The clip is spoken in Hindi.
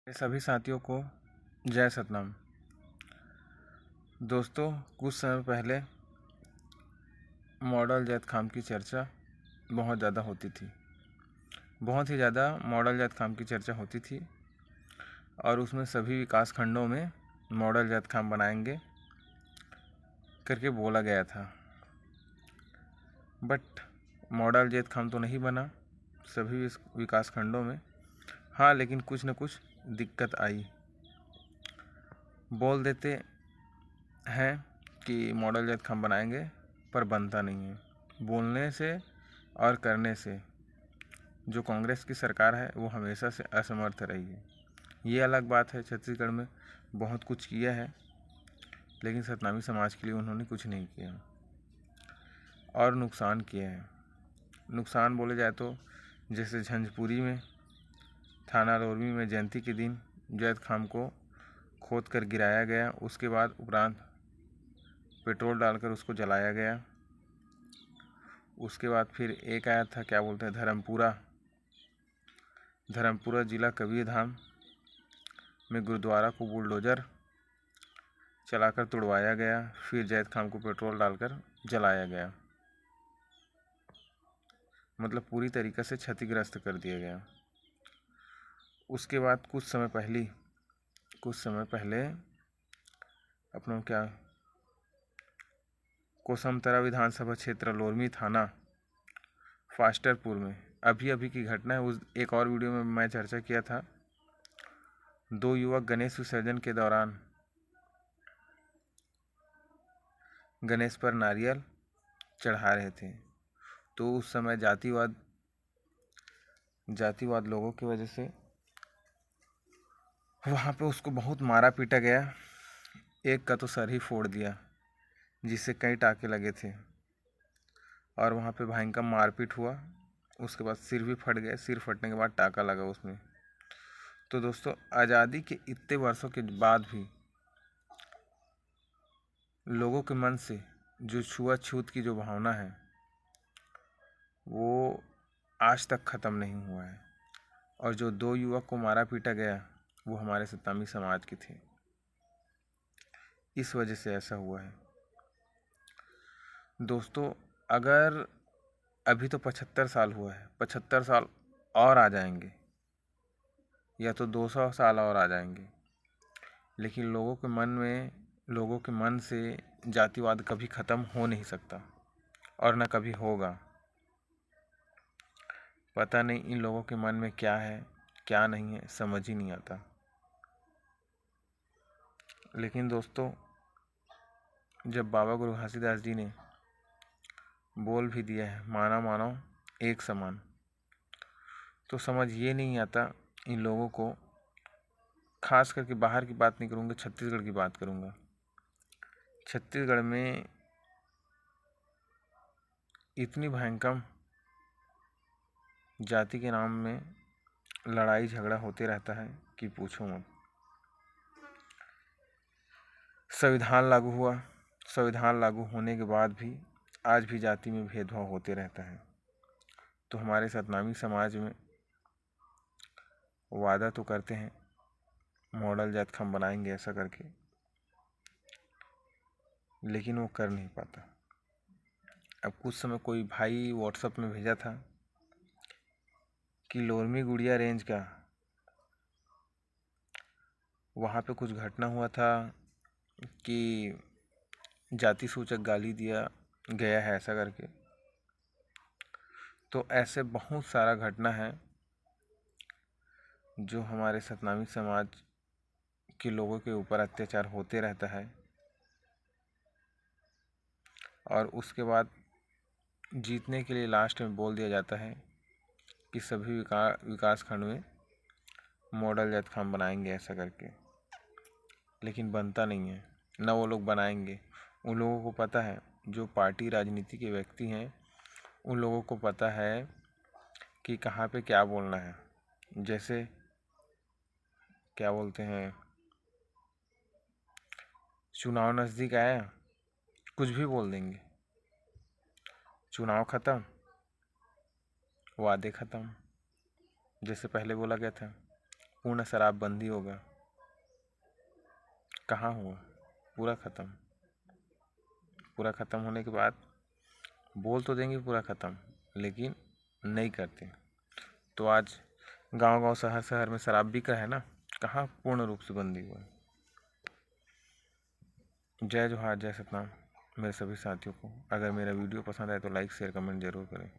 मेरे सभी साथियों को जय सतनाम। दोस्तों, कुछ समय पहले मॉडल जैद खाम की चर्चा बहुत ज़्यादा होती थी। बहुत ही ज़्यादा मॉडल जैद खाम की चर्चा होती थी और उसमें सभी विकास खंडों में मॉडल जैद खाम बनाएंगे करके बोला गया था। बट मॉडल जैद खाम तो नहीं बना सभी विकास खंडों में। हाँ, लेकिन कुछ न कुछ दिक्कत आई। बोल देते हैं कि मॉडल जैद खाम बनाएंगे, पर बनता नहीं है। बोलने से और करने से जो कांग्रेस की सरकार है वो हमेशा से असमर्थ रही है। ये अलग बात है, छत्तीसगढ़ में बहुत कुछ किया है, लेकिन सतनामी समाज के लिए उन्होंने कुछ नहीं किया और नुकसान किया है। नुकसान बोले जाए तो जैसे झंझपुरी में, थाना लोरमी में जयंती के दिन जैद खाम को खोद कर गिराया गया। उसके बाद उपरांत पेट्रोल डालकर उसको जलाया गया। उसके बाद फिर एक आया था, क्या बोलते हैं, धर्मपुरा जिला कबीरधाम में गुरुद्वारा को बुलडोज़र चलाकर तुड़वाया गया। फिर जैद खाम को पेट्रोल डालकर जलाया गया। मतलब पूरी तरीक़े से क्षतिग्रस्त कर दिया गया। उसके बाद कुछ समय पहले अपना क्या कोसमतरा विधानसभा क्षेत्र लोरमी थाना फास्टरपुर में अभी की घटना है। उस एक और वीडियो में मैं चर्चा किया था। 2 युवक गणेश विसर्जन के दौरान गणेश पर नारियल चढ़ा रहे थे, तो उस समय जातिवाद लोगों की वजह से वहाँ पे उसको बहुत मारा पीटा गया। एक का तो सर ही फोड़ दिया, जिससे कई टाके लगे थे और वहाँ पे भयंकर मारपीट हुआ। उसके बाद सिर भी फट गया। सिर फटने के बाद टाका लगा उसमें। तो दोस्तों, आज़ादी के इतने वर्षों के बाद भी लोगों के मन से जो छुआछूत की जो भावना है वो आज तक ख़त्म नहीं हुआ है। और जो 2 युवक को मारा पीटा गया वो हमारे सतनामी समाज के थे। इस वजह से ऐसा हुआ है। दोस्तों, अगर अभी तो 75 साल हुआ है, 75 साल और आ जाएंगे या तो 200 साल और आ जाएंगे, लेकिन लोगों के मन से जातिवाद कभी ख़त्म हो नहीं सकता और न कभी होगा। पता नहीं इन लोगों के मन में क्या है क्या नहीं है, समझ ही नहीं आता। लेकिन दोस्तों, जब बाबा गुरु घासीदास जी ने बोल भी दिया है मानव मानव एक समान, तो समझ ये नहीं आता इन लोगों को। खास करके बाहर की बात नहीं करूँगा, छत्तीसगढ़ की बात करूँगा। छत्तीसगढ़ में इतनी भयंकर जाति के नाम में लड़ाई झगड़ा होते रहता है कि पूछो मत। संविधान लागू हुआ, संविधान लागू होने के बाद भी आज भी जाति में भेदभाव होते रहता है। तो हमारे सतनामी समाज में वादा तो करते हैं मॉडल जात हम बनाएंगे ऐसा करके, लेकिन वो कर नहीं पाता। अब कुछ समय कोई भाई व्हाट्सएप में भेजा था कि लोरमी गुड़िया रेंज का वहाँ पे कुछ घटना हुआ था कि जाति सूचक गाली दिया गया है ऐसा करके। तो ऐसे बहुत सारा घटना है जो हमारे सतनामी समाज के लोगों के ऊपर अत्याचार होते रहता है। और उसके बाद जीतने के लिए लास्ट में बोल दिया जाता है कि सभी विकास खंड में मॉडल जात खाम बनाएंगे ऐसा करके, लेकिन बनता नहीं है। ना वो लोग बनाएंगे। उन लोगों को पता है, जो पार्टी राजनीति के व्यक्ति हैं उन लोगों को पता है कि कहाँ पे क्या बोलना है। जैसे क्या बोलते हैं, चुनाव नज़दीक आया, कुछ भी बोल देंगे। चुनाव ख़त्म, वादे ख़त्म। जैसे पहले बोला गया था पूर्ण शराबबंदी होगा, कहाँ हुआ? पूरा ख़त्म। पूरा ख़त्म होने के बाद बोल तो देंगे पूरा ख़त्म, लेकिन नहीं करते। तो आज गांव-गांव, शहर-शहर में शराब बिक रहा है ना, कहाँ पूर्ण रूप से बंदी हुआ है। जय जोहार, जय सतनाम मेरे सभी साथियों को। अगर मेरा वीडियो पसंद आए तो लाइक शेयर कमेंट जरूर करें।